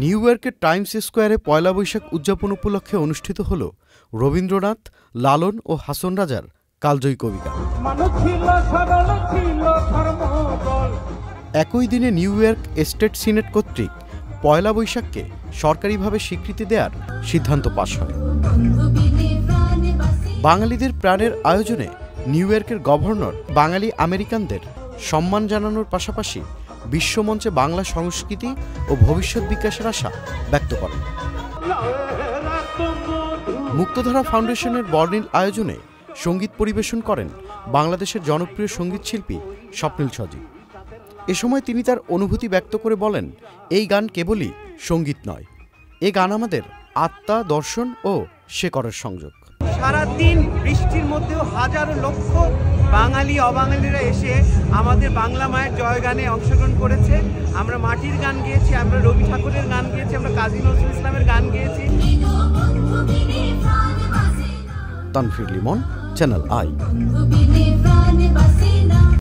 New ইয়র্কের Times স্কোয়ারে পয়লা বৈশাখ উদযাপন উপলক্ষে অনুষ্ঠিত হল রবীন্দ্রনাথ, লালন ও হাসন রাজার কালজয়ী কবিগান। একই দিনে নিউ ইয়র্ক স্টেট সিনেট কর্তৃক পয়লা বৈশাখকে সরকারিভাবে স্বীকৃতি দেওয়ার সিদ্ধান্ত পাশ হয়। বাঙালিদের প্রাণের আয়োজনে নিউ ইয়র্কের গভর্নর বাঙালি আমেরিকানদের সম্মান জানানোর পাশাপাশি বিশ্বমঞ্চে বাংলা সংস্কৃতি ও ভবিষ্যৎ বিকাশের আশা ব্যক্ত করেন। মুক্তধারা ফাউন্ডেশনের বর্ণিল আয়োজনে সঙ্গীত পরিবেশন করেন বাংলাদেশের জনপ্রিয় সঙ্গীতশিল্পী স্বপ্নিল সজীব। এ সময় তিনি তার অনুভূতি ব্যক্ত করে বলেন, এই গান কেবলই সঙ্গীত নয়, এ গান আমাদের আত্মা, দর্শন ও শেকড়ের সংযোগ। সারাদিন বৃষ্টির মধ্যেও হাজারো লক্ষ বাঙালি অবাঙালিরা এসে আমাদের বাংলা মায়ের জয়গানে অংশগ্রহণ করেছে। আমরা মাটির গান গেয়েছি, আমরা রবি ঠাকুরের গান গেয়েছি, আমরা কাজী নজরুল ইসলামের গান গেয়েছি। Tanfir Limon, channel I.